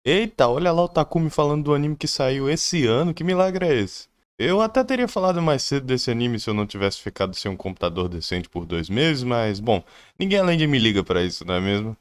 Eita, olha lá o Takumi falando do anime que saiu esse ano, que milagre é esse? Eu até teria falado mais cedo desse anime se eu não tivesse ficado sem um computador decente por 2 meses, mas bom, ninguém além de me liga pra isso, não é mesmo?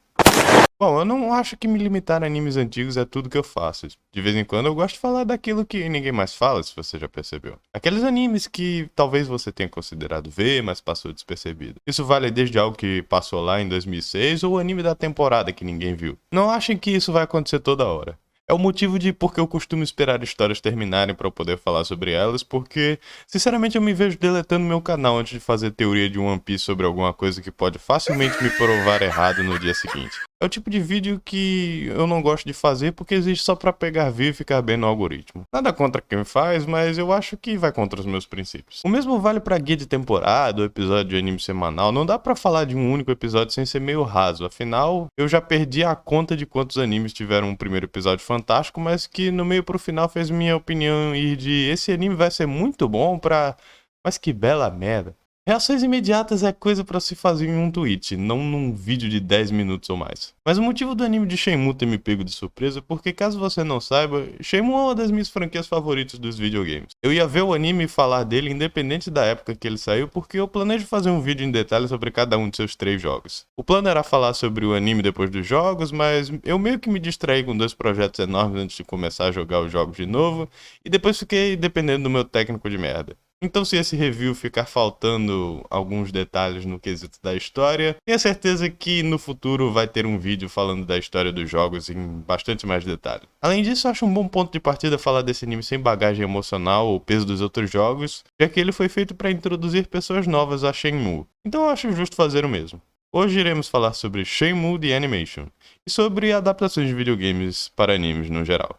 Bom, eu não acho que me limitar a animes antigos é tudo que eu faço. De vez em quando eu gosto de falar daquilo que ninguém mais fala, se você já percebeu. Aqueles animes que talvez você tenha considerado ver, mas passou despercebido. Isso vale desde algo que passou lá em 2006 ou o anime da temporada que ninguém viu. Não achem que isso vai acontecer toda hora. É o motivo de porque eu costumo esperar histórias terminarem para eu poder falar sobre elas, porque, sinceramente, eu me vejo deletando meu canal antes de fazer teoria de One Piece sobre alguma coisa que pode facilmente me provar errado no dia seguinte. É o tipo de vídeo que eu não gosto de fazer porque existe só pra pegar view e ficar bem no algoritmo. Nada contra quem faz, mas eu acho que vai contra os meus princípios. O mesmo vale pra guia de temporada ou episódio de anime semanal. Não dá pra falar de um único episódio sem ser meio raso. Afinal, eu já perdi a conta de quantos animes tiveram um primeiro episódio fantástico, mas que no meio pro final fez minha opinião ir de esse anime vai ser muito bom pra... Mas que bela merda. Reações imediatas é coisa pra se fazer em um tweet, não num vídeo de 10 minutos ou mais. Mas o motivo do anime de Shenmue ter me pego de surpresa é porque, caso você não saiba, Shenmue é uma das minhas franquias favoritas dos videogames. Eu ia ver o anime e falar dele independente da época que ele saiu, porque eu planejo fazer um vídeo em detalhes sobre cada um de seus 3 jogos. O plano era falar sobre o anime depois dos jogos, mas eu meio que me distraí com 2 projetos enormes antes de começar a jogar os jogos de novo, e depois fiquei dependendo do meu técnico de merda. Então, se esse review ficar faltando alguns detalhes no quesito da história, tenha certeza que no futuro vai ter um vídeo falando da história dos jogos em bastante mais detalhe. Além disso, acho um bom ponto de partida falar desse anime sem bagagem emocional ou peso dos outros jogos, já que ele foi feito para introduzir pessoas novas a Shenmue. Então, eu acho justo fazer o mesmo. Hoje iremos falar sobre Shenmue The Animation e sobre adaptações de videogames para animes no geral.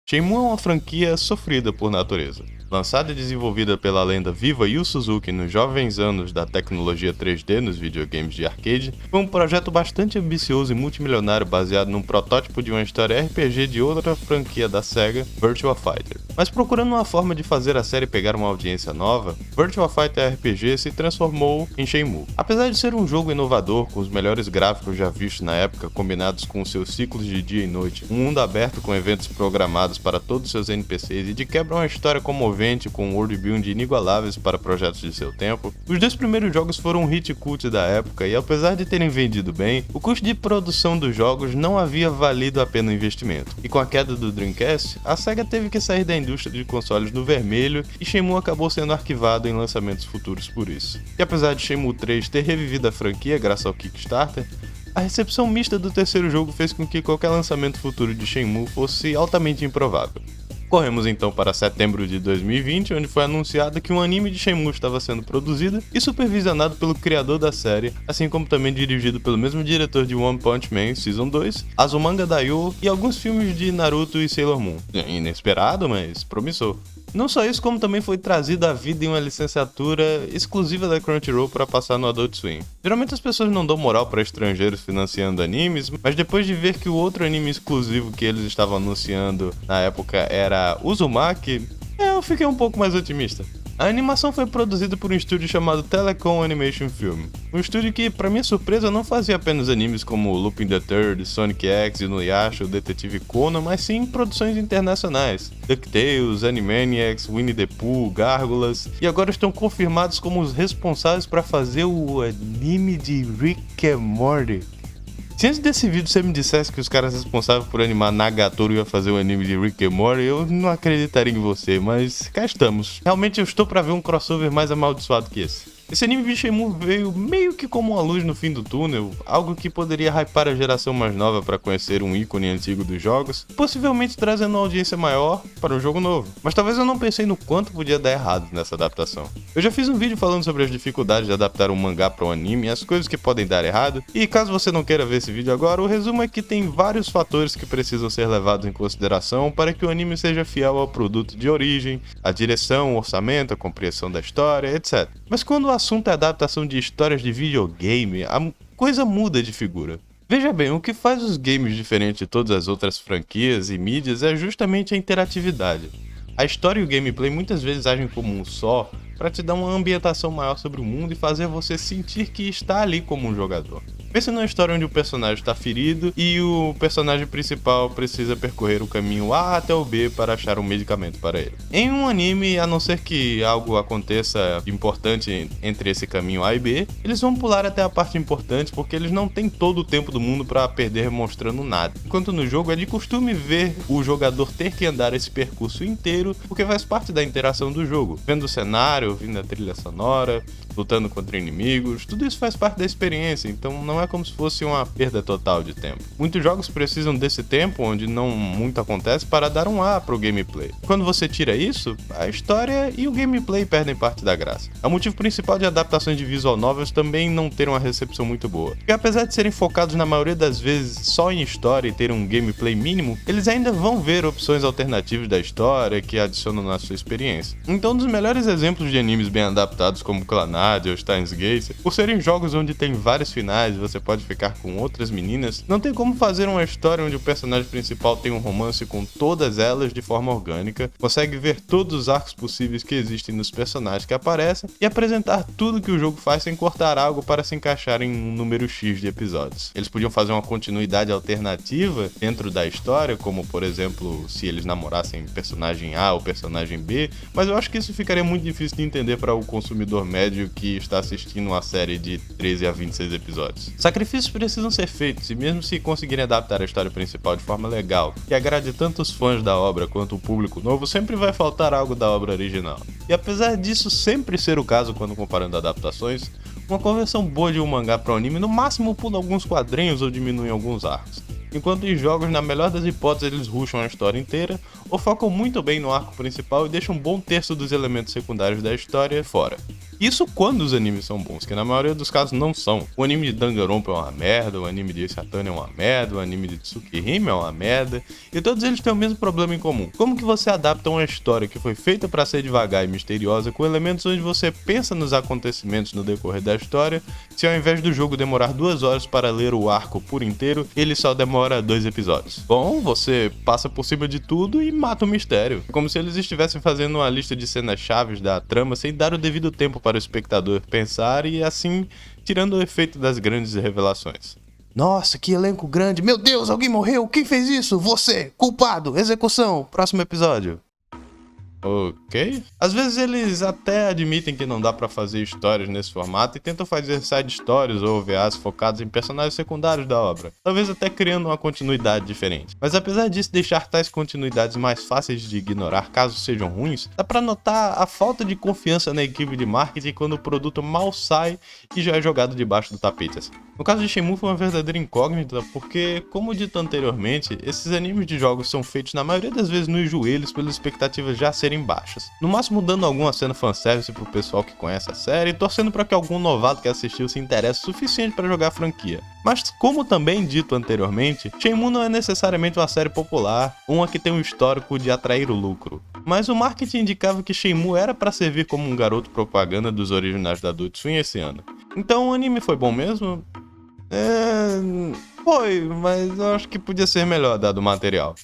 Shenmue é uma franquia sofrida por natureza. Lançada e desenvolvida pela lenda viva Yu Suzuki nos jovens anos da tecnologia 3D nos videogames de arcade, foi um projeto bastante ambicioso e multimilionário baseado num protótipo de uma história RPG de outra franquia da SEGA, Virtua Fighter. Mas procurando uma forma de fazer a série pegar uma audiência nova, Virtua Fighter RPG se transformou em Shenmue. Apesar de ser um jogo inovador, com os melhores gráficos já vistos na época, combinados com seus ciclos de dia e noite, um mundo aberto com eventos programados para todos seus NPCs e de quebra uma história comovente com worldbuilding inigualáveis para projetos de seu tempo, os 2 primeiros jogos foram um hit cult da época e apesar de terem vendido bem, o custo de produção dos jogos não havia valido a pena o investimento. E com a queda do Dreamcast, a SEGA teve que sair da indústria de consoles no vermelho e Shenmue acabou sendo arquivado em lançamentos futuros por isso. E apesar de Shenmue 3 ter revivido a franquia graças ao Kickstarter, a recepção mista do terceiro jogo fez com que qualquer lançamento futuro de Shenmue fosse altamente improvável. Corremos então para setembro de 2020, onde foi anunciado que um anime de Shenmue estava sendo produzido e supervisionado pelo criador da série, assim como também dirigido pelo mesmo diretor de One Punch Man Season 2, Azumanga Daioh e alguns filmes de Naruto e Sailor Moon. Inesperado, mas promissor. Não só isso, como também foi trazido à vida em uma licenciatura exclusiva da Crunchyroll para passar no Adult Swim. Geralmente as pessoas não dão moral para estrangeiros financiando animes, mas depois de ver que o outro anime exclusivo que eles estavam anunciando na época era Uzumaki, eu fiquei um pouco mais otimista. A animação foi produzida por um estúdio chamado Telecom Animation Film, um estúdio que, para minha surpresa, não fazia apenas animes como Lupin the Third, Sonic X, Inuyasha, o Detetive Conan, mas sim produções internacionais, DuckTales, Animaniacs, Winnie the Pooh, Gárgulas, e agora estão confirmados como os responsáveis para fazer o anime de Rick and Morty. Se antes desse vídeo você me dissesse que os caras responsáveis por animar Nagatoro iam fazer o anime de Rick and Morty, eu não acreditaria em você, mas cá estamos. Realmente eu estou pra ver um crossover mais amaldiçoado que esse. Esse anime de Shenmue veio meio que como uma luz no fim do túnel, algo que poderia hypar a geração mais nova para conhecer um ícone antigo dos jogos, possivelmente trazendo uma audiência maior para um jogo novo. Mas talvez eu não pensei no quanto podia dar errado nessa adaptação. Eu já fiz um vídeo falando sobre as dificuldades de adaptar um mangá para um anime e as coisas que podem dar errado, e caso você não queira ver esse vídeo agora, o resumo é que tem vários fatores que precisam ser levados em consideração para que o anime seja fiel ao produto de origem, a direção, o orçamento, a compreensão da história, etc. Mas quando o assunto é adaptação de histórias de videogame, a coisa muda de figura. Veja bem, o que faz os games diferentes de todas as outras franquias e mídias é justamente a interatividade. A história e o gameplay muitas vezes agem como um só, para te dar uma ambientação maior sobre o mundo e fazer você sentir que está ali como um jogador. Pense numa história onde o personagem está ferido e o personagem principal precisa percorrer o caminho A até o B para achar um medicamento para ele. Em um anime, a não ser que algo aconteça importante entre esse caminho A e B, eles vão pular até a parte importante porque eles não têm todo o tempo do mundo para perder mostrando nada. Enquanto no jogo é de costume ver o jogador ter que andar esse percurso inteiro porque faz parte da interação do jogo, vendo o cenário, ouvindo a trilha sonora, lutando contra inimigos, tudo isso faz parte da experiência, então não é como se fosse uma perda total de tempo. Muitos jogos precisam desse tempo, onde não muito acontece, para dar um ar pro gameplay. Quando você tira isso, a história e o gameplay perdem parte da graça. É o motivo principal de adaptações de visual novels também não terem uma recepção muito boa. Porque apesar de serem focados na maioria das vezes só em história e ter um gameplay mínimo, eles ainda vão ver opções alternativas da história que adicionam na sua experiência. Então, um dos melhores exemplos de animes bem adaptados como Clannad ou Steins Gate, por serem jogos onde tem vários finais e você pode ficar com outras meninas, não tem como fazer uma história onde o personagem principal tem um romance com todas elas de forma orgânica, consegue ver todos os arcos possíveis que existem nos personagens que aparecem e apresentar tudo que o jogo faz sem cortar algo para se encaixar em um número X de episódios. Eles podiam fazer uma continuidade alternativa dentro da história, como por exemplo, se eles namorassem personagem A ou personagem B, mas eu acho que isso ficaria muito difícil de entender para o consumidor médio que está assistindo uma série de 13 a 26 episódios. Sacrifícios precisam ser feitos, e mesmo se conseguirem adaptar a história principal de forma legal, que agrade tanto os fãs da obra quanto o público novo, sempre vai faltar algo da obra original. E apesar disso sempre ser o caso quando comparando adaptações, uma conversão boa de um mangá para um anime no máximo pula alguns quadrinhos ou diminui alguns arcos. Enquanto em jogos, na melhor das hipóteses, eles rusham a história inteira, ou focam muito bem no arco principal e deixam um bom terço dos elementos secundários da história fora. Isso quando os animes são bons, que na maioria dos casos não são. O anime de Danganronpa é uma merda, o anime de Ace Attorney é uma merda, o anime de Tsukihime é uma merda, e todos eles têm o mesmo problema em comum. Como que você adapta uma história que foi feita para ser devagar e misteriosa com elementos onde você pensa nos acontecimentos no decorrer da história, se ao invés do jogo demorar 2 horas para ler o arco por inteiro, ele só demora 2 episódios? Bom, você passa por cima de tudo e mata o mistério. É como se eles estivessem fazendo uma lista de cenas chaves da trama sem dar o devido tempo para o espectador pensar e assim tirando o efeito das grandes revelações. Nossa, que elenco grande! Meu Deus, alguém morreu! Quem fez isso? Você! Culpado! Execução! Próximo episódio. Ok. Às vezes eles até admitem que não dá pra fazer histórias nesse formato e tentam fazer side stories ou OVAs focados em personagens secundários da obra, talvez até criando uma continuidade diferente. Mas apesar disso deixar tais continuidades mais fáceis de ignorar caso sejam ruins, dá pra notar a falta de confiança na equipe de marketing quando o produto mal sai e já é jogado debaixo do tapete assim. No caso de Shenmue foi uma verdadeira incógnita porque, como dito anteriormente, esses animes de jogos são feitos na maioria das vezes nos joelhos pelas expectativas já serem baixas. No máximo dando alguma cena fanservice pro pessoal que conhece a série e torcendo para que algum novato que assistiu se interesse o suficiente para jogar a franquia. Mas como também dito anteriormente, Shenmue não é necessariamente uma série popular, uma que tem um histórico de atrair o lucro. Mas o marketing indicava que Shenmue era para servir como um garoto propaganda dos originais da Adult Swim esse ano. Então o anime foi bom mesmo? Foi, mas eu acho que podia ser melhor dado o material.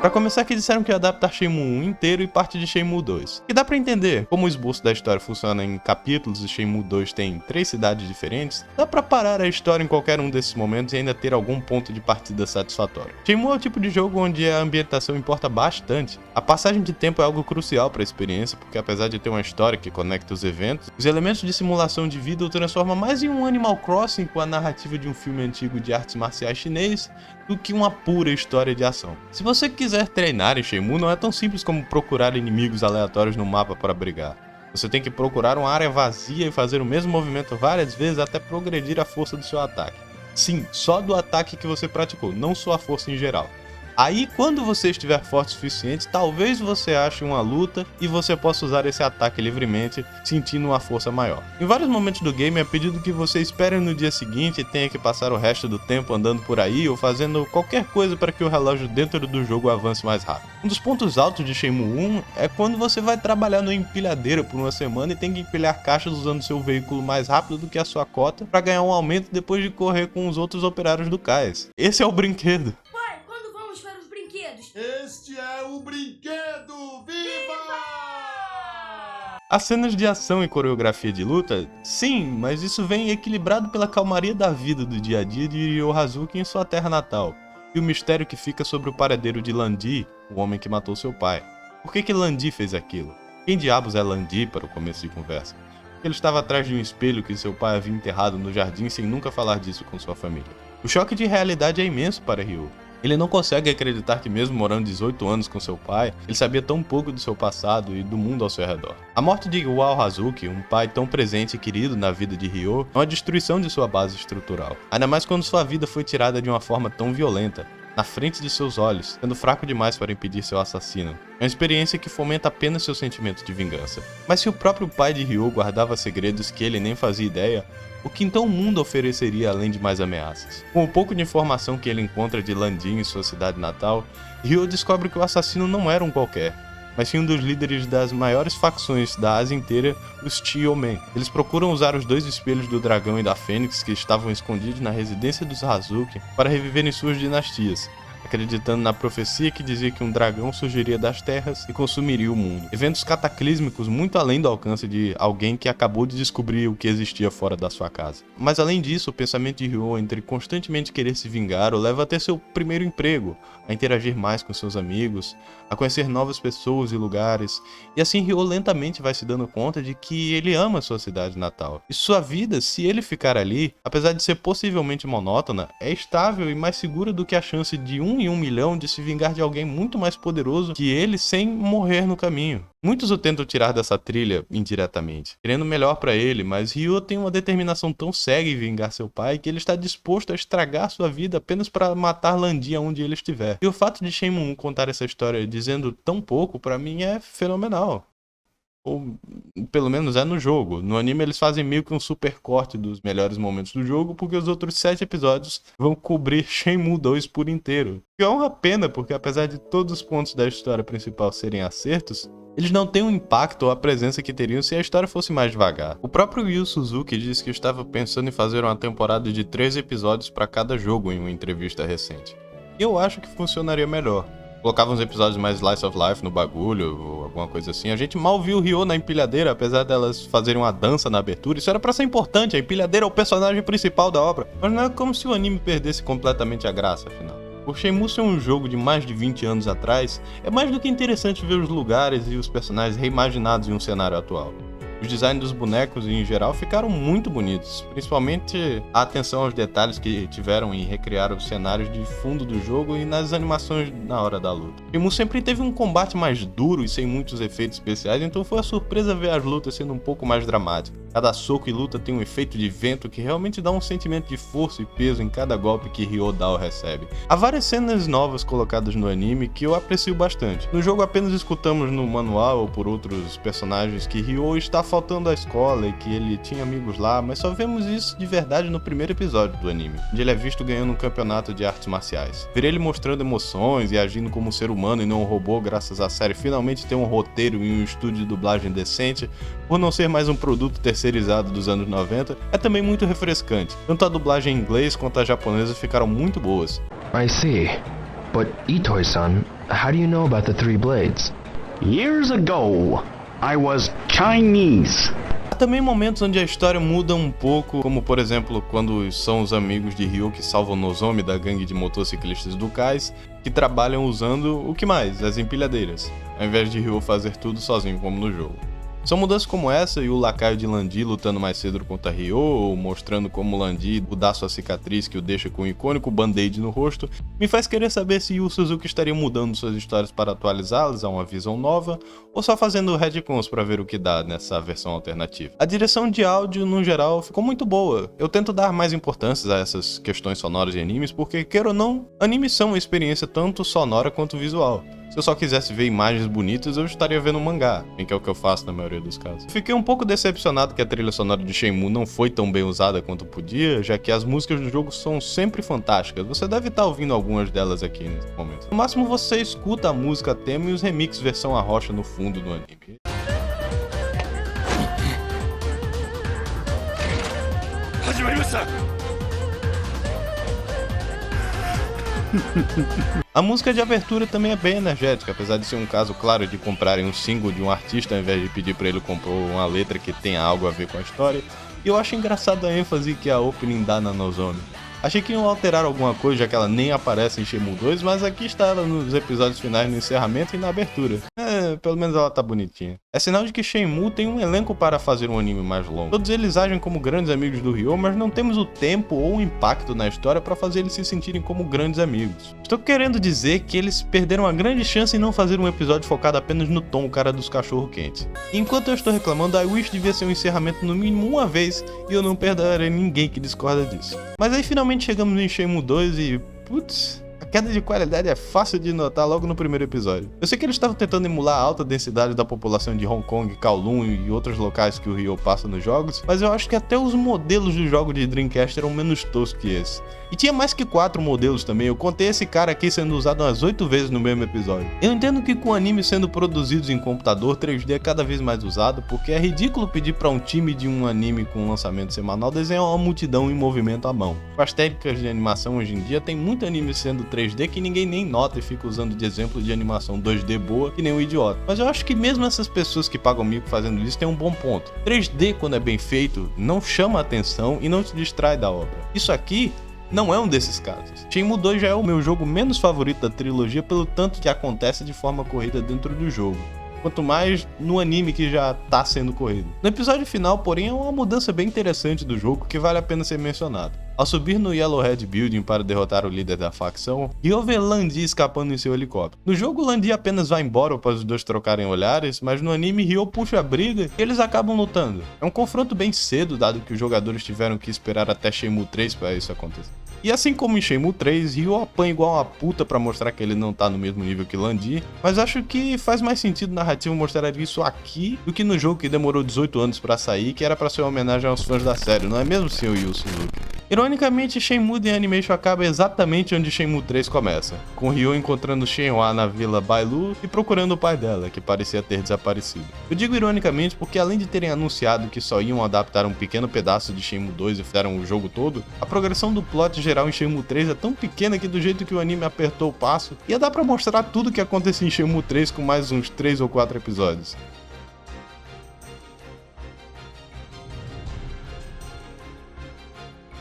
Pra começar aqui disseram que ia adaptar Shenmue 1 inteiro e parte de Shenmue 2. E dá pra entender, como o esboço da história funciona em capítulos e Shenmue 2 tem 3 cidades diferentes, dá pra parar a história em qualquer um desses momentos e ainda ter algum ponto de partida satisfatório. Shenmue é o tipo de jogo onde a ambientação importa bastante. A passagem de tempo é algo crucial pra experiência, porque apesar de ter uma história que conecta os eventos, os elementos de simulação de vida o transformam mais em um Animal Crossing com a narrativa de um filme antigo de artes marciais chinês do que uma pura história de ação. Se você quiser treinar em Shenmue, não é tão simples como procurar inimigos aleatórios no mapa para brigar. Você tem que procurar uma área vazia e fazer o mesmo movimento várias vezes até progredir a força do seu ataque. Sim, só do ataque que você praticou, não sua força em geral. Aí, quando você estiver forte o suficiente, talvez você ache uma luta e você possa usar esse ataque livremente, sentindo uma força maior. Em vários momentos do game é pedido que você espere no dia seguinte e tenha que passar o resto do tempo andando por aí ou fazendo qualquer coisa para que o relógio dentro do jogo avance mais rápido. Um dos pontos altos de Shenmue 1 é quando você vai trabalhar no empilhadeira por uma semana e tem que empilhar caixas usando seu veículo mais rápido do que a sua cota para ganhar um aumento depois de correr com os outros operários do cais. Esse é o brinquedo. Este é o brinquedo! Viva! As cenas de ação e coreografia de luta, sim, mas isso vem equilibrado pela calmaria da vida do dia a dia de Ryo Hazuki em sua terra natal, e o mistério que fica sobre o paradeiro de Lan Di, o homem que matou seu pai. Por que Lan Di fez aquilo? Quem diabos é Lan Di para o começo de conversa? Ele estava atrás de um espelho que seu pai havia enterrado no jardim sem nunca falar disso com sua família. O choque de realidade é imenso para Ryo. Ele não consegue acreditar que mesmo morando 18 anos com seu pai, ele sabia tão pouco do seu passado e do mundo ao seu redor. A morte de Iwao Hazuki, um pai tão presente e querido na vida de Ryo, é uma destruição de sua base estrutural. Ainda mais quando sua vida foi tirada de uma forma tão violenta, na frente de seus olhos, sendo fraco demais para impedir seu assassino. É uma experiência que fomenta apenas seu sentimento de vingança. Mas se o próprio pai de Ryo guardava segredos que ele nem fazia ideia, o que então o mundo ofereceria além de mais ameaças? Com o pouco de informação que ele encontra de Lan Di em sua cidade natal, Ryo descobre que o assassino não era um qualquer, mas sim um dos líderes das maiores facções da Ásia inteira, os Chiyo-Men. Eles procuram usar os dois espelhos do dragão e da fênix que estavam escondidos na residência dos Hazuki para reviverem suas dinastias, acreditando na profecia que dizia que um dragão surgiria das terras e consumiria o mundo. Eventos cataclísmicos muito além do alcance de alguém que acabou de descobrir o que existia fora da sua casa. Mas além disso, o pensamento de Ryo entre constantemente querer se vingar o leva a ter seu primeiro emprego, a interagir mais com seus amigos, a conhecer novas pessoas e lugares, e assim Ryo lentamente vai se dando conta de que ele ama sua cidade natal. E sua vida, se ele ficar ali, apesar de ser possivelmente monótona, é estável e mais segura do que a chance de 1 em 1 milhão de se vingar de alguém muito mais poderoso que ele sem morrer no caminho. Muitos o tentam tirar dessa trilha indiretamente, querendo melhor pra ele, mas Ryo tem uma determinação tão cega em vingar seu pai que ele está disposto a estragar sua vida apenas para matar Lan Di onde ele estiver. E o fato de Shenmue 1 contar essa história dizendo tão pouco, pra mim é fenomenal. Ou pelo menos é no jogo. No anime eles fazem meio que um super corte dos melhores momentos do jogo, porque os outros 7 episódios vão cobrir Shenmue 2 por inteiro. E é uma pena, porque apesar de todos os pontos da história principal serem acertos, eles não têm o impacto ou a presença que teriam se a história fosse mais devagar. O próprio Yu Suzuki disse que estava pensando em fazer uma temporada de 3 episódios para cada jogo em uma entrevista recente. E eu acho que funcionaria melhor. Colocava uns episódios mais slice of life no bagulho, ou alguma coisa assim. A gente mal viu o Ryo na empilhadeira, apesar delas fazerem uma dança na abertura. Isso era pra ser importante, a empilhadeira é o personagem principal da obra. Mas não é como se o anime perdesse completamente a graça, afinal. Por Shenmue ser um jogo de mais de 20 anos atrás, é mais do que interessante ver os lugares e os personagens reimaginados em um cenário atual. Os designs dos bonecos em geral ficaram muito bonitos, principalmente a atenção aos detalhes que tiveram em recriar os cenários de fundo do jogo e nas animações na hora da luta. Shenmue sempre teve um combate mais duro e sem muitos efeitos especiais, então foi uma surpresa ver as lutas sendo um pouco mais dramáticas. Cada soco e luta tem um efeito de vento que realmente dá um sentimento de força e peso em cada golpe que Ryo dá ou recebe. Há várias cenas novas colocadas no anime que eu aprecio bastante. No jogo apenas escutamos no manual ou por outros personagens que Ryo está faltando à escola e que ele tinha amigos lá, mas só vemos isso de verdade no primeiro episódio do anime, onde ele é visto ganhando um campeonato de artes marciais. Ver ele mostrando emoções e agindo como um ser humano e não um robô graças à série finalmente ter um roteiro e um estúdio de dublagem decente, por não ser mais um produto terceirizado dos anos 90, é também muito refrescante. Tanto a dublagem em inglês quanto a japonesa ficaram muito boas. I see. But Itoi-san, how do you know about the three blades? Years ago, I was Chinese. Há também momentos onde a história muda um pouco, como por exemplo quando são os amigos de Ryo que salvam Nozomi da gangue de motociclistas do cais, que trabalham usando o que mais? As empilhadeiras, ao invés de Ryo fazer tudo sozinho como no jogo. São mudanças como essa e o lacaio de Lan Di lutando mais cedo contra Ryo, ou mostrando como Lan Di mudar sua cicatriz que o deixa com um icônico band-aid no rosto, me faz querer saber se Yu Suzuki estaria mudando suas histórias para atualizá-las a uma visão nova, ou só fazendo retcons para ver o que dá nessa versão alternativa. A direção de áudio, no geral, ficou muito boa. Eu tento dar mais importância a essas questões sonoras de animes, porque, queira ou não, animes são uma experiência tanto sonora quanto visual. Se eu só quisesse ver imagens bonitas, eu estaria vendo um mangá, bem que é o que eu faço na maioria dos casos. Fiquei um pouco decepcionado que a trilha sonora de Shenmue não foi tão bem usada quanto podia, já que as músicas do jogo são sempre fantásticas. Você deve estar ouvindo algumas delas aqui nesse momento. No máximo você escuta a música tema e os remixes versão Arrocha no fundo do anime. A música de abertura também é bem energética, apesar de ser um caso claro de comprarem um single de um artista ao invés de pedir pra ele comprar uma letra que tenha algo a ver com a história. E eu acho engraçado a ênfase que a opening dá na Nozomi. Achei que iam alterar alguma coisa, já que ela nem aparece em Shenmue 2, mas aqui está ela nos episódios finais, no encerramento e na abertura. Pelo menos ela tá bonitinha. É sinal de que Shenmue tem um elenco para fazer um anime mais longo. Todos eles agem como grandes amigos do Ryo, mas não temos o tempo ou o impacto na história para fazer eles se sentirem como grandes amigos. Estou querendo dizer que eles perderam a grande chance em não fazer um episódio focado apenas no Tom, o cara dos cachorro-quentes. Enquanto eu estou reclamando, I Wish devia ser um encerramento no mínimo uma vez, e eu não perderei ninguém que discorda disso. Mas aí finalmente chegamos em Shenmue 2 e... putz... a queda de qualidade é fácil de notar logo no primeiro episódio. Eu sei que eles estavam tentando emular a alta densidade da população de Hong Kong, Kowloon e outros locais que o Ryo passa nos jogos, mas eu acho que até os modelos do jogo de Dreamcast eram menos toscos que esse. E tinha mais que 4 modelos também, eu contei esse cara aqui sendo usado umas 8 vezes no mesmo episódio. Eu entendo que com animes sendo produzidos em computador, 3D é cada vez mais usado, porque é ridículo pedir para um time de um anime com lançamento semanal desenhar uma multidão em movimento à mão. Com as técnicas de animação hoje em dia, tem muito anime sendo 3D que ninguém nem nota e fica usando de exemplo de animação 2D boa que nem um idiota. Mas eu acho que mesmo essas pessoas que pagam mico fazendo isso tem um bom ponto. 3D, quando é bem feito, não chama atenção e não te distrai da obra. Isso aqui não é um desses casos. Shenmue 2 já é o meu jogo menos favorito da trilogia pelo tanto que acontece de forma corrida dentro do jogo. Quanto mais no anime que já tá sendo corrido. No episódio final, porém, é uma mudança bem interessante do jogo que vale a pena ser mencionado. Ao subir no Yellowhead Building para derrotar o líder da facção, Ryo vê Lan Di escapando em seu helicóptero. No jogo, Lan Di apenas vai embora após os dois trocarem olhares, mas no anime Ryo puxa a briga e eles acabam lutando. É um confronto bem cedo, dado que os jogadores tiveram que esperar até Shenmue 3 para isso acontecer. E assim como em Shenmue 3, Ryo apanha igual uma puta pra mostrar que ele não tá no mesmo nível que Lan Di, mas acho que faz mais sentido narrativo mostrar isso aqui do que no jogo que demorou 18 anos pra sair, que era pra ser uma homenagem aos fãs da série, não é mesmo, Sr. Yu Suzuki? Ironicamente, Shenmue The Animation acaba exatamente onde Shenmue 3 começa, com Ryo encontrando Shenhua na vila Bailu e procurando o pai dela, que parecia ter desaparecido. Eu digo ironicamente porque além de terem anunciado que só iam adaptar um pequeno pedaço de Shenmue 2 e fizeram o jogo todo, a progressão do plot geral em Shenmue 3 é tão pequena que do jeito que o anime apertou o passo, ia dar pra mostrar tudo o que acontecia em Shenmue 3 com mais uns 3 ou 4 episódios.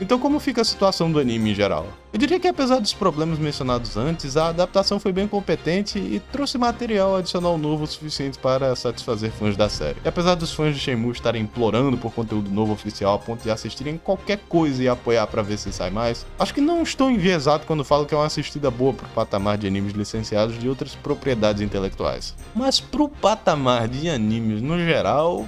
Então como fica a situação do anime em geral? Eu diria que apesar dos problemas mencionados antes, a adaptação foi bem competente e trouxe material adicional novo o suficiente para satisfazer fãs da série. E apesar dos fãs de Shenmue estarem implorando por conteúdo novo oficial a ponto de assistirem qualquer coisa e apoiar para ver se sai mais, acho que não estou enviesado quando falo que é uma assistida boa pro patamar de animes licenciados de outras propriedades intelectuais. Mas pro patamar de animes no geral,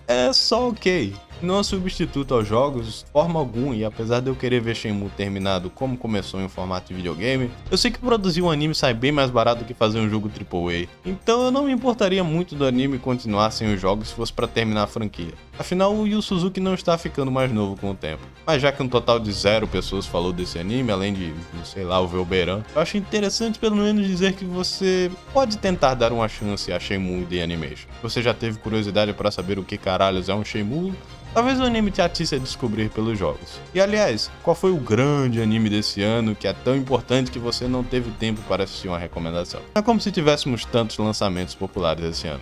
é só ok. Não é substituto aos jogos, de forma alguma, e apesar de eu querer ver Shenmue terminado como começou em um formato de videogame, eu sei que produzir um anime sai bem mais barato do que fazer um jogo AAA, então eu não me importaria muito do anime continuar sem os jogos se fosse para terminar a franquia. Afinal, o Yu Suzuki não está ficando mais novo com o tempo. Mas já que um total de 0 pessoas falou desse anime, além de, sei lá, o Velberan, eu acho interessante pelo menos dizer que você pode tentar dar uma chance a Shenmue The Animation. Você já teve curiosidade para saber o que caralhos é um Shenmue? Talvez o anime te atisse a descobrir pelos jogos. E aliás, qual foi o grande anime desse ano que é tão importante que você não teve tempo para assistir uma recomendação? Não é como se tivéssemos tantos lançamentos populares esse ano.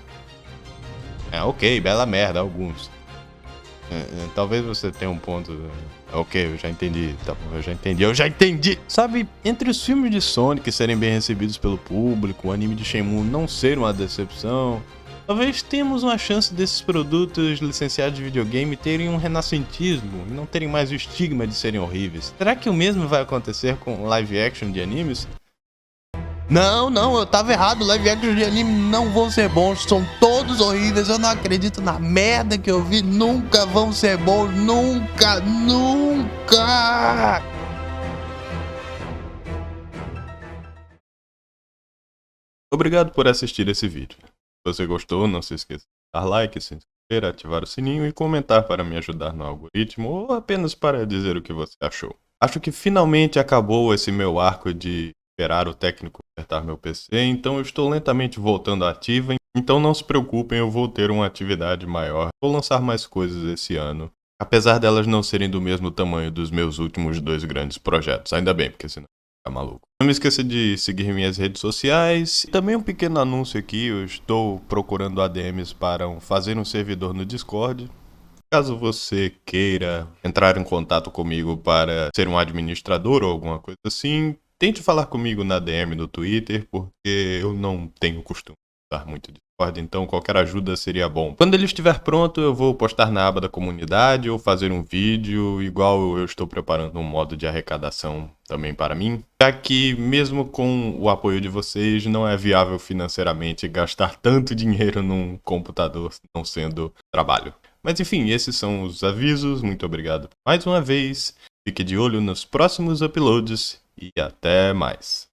Ok, bela merda, alguns. Talvez você tenha um ponto... Ok, eu já entendi, tá bom, eu já entendi! Sabe, entre os filmes de Sonic serem bem recebidos pelo público, o anime de Shenmue não ser uma decepção... Talvez tenhamos uma chance desses produtos licenciados de videogame terem um renascentismo e não terem mais o estigma de serem horríveis. Será que o mesmo vai acontecer com live action de animes? Não, eu tava errado, live action de anime não vão ser bons, são todos horríveis, eu não acredito na merda que eu vi, nunca vão ser bons, nunca! Obrigado por assistir esse vídeo. Se você gostou, não se esqueça de dar like, se inscrever, ativar o sininho e comentar para me ajudar no algoritmo ou apenas para dizer o que você achou. Acho que finalmente acabou esse meu arco de esperar o técnico acertar meu PC, então eu estou lentamente voltando à ativa, então não se preocupem, eu vou ter uma atividade maior. Vou lançar mais coisas esse ano, apesar delas não serem do mesmo tamanho dos meus últimos 2 grandes projetos, ainda bem, porque senão fica maluco. Não me esqueça de seguir minhas redes sociais. Também um pequeno anúncio aqui, eu estou procurando ADMs para fazer um servidor no Discord. Caso você queira entrar em contato comigo para ser um administrador ou alguma coisa assim, tente falar comigo na DM no Twitter, porque eu não tenho costume de usar muito Discord, então qualquer ajuda seria bom. Quando ele estiver pronto, eu vou postar na aba da comunidade ou fazer um vídeo, igual eu estou preparando um modo de arrecadação também para mim, já que mesmo com o apoio de vocês, não é viável financeiramente gastar tanto dinheiro num computador não sendo trabalho. Mas enfim, esses são os avisos, muito obrigado mais uma vez, fique de olho nos próximos uploads e até mais.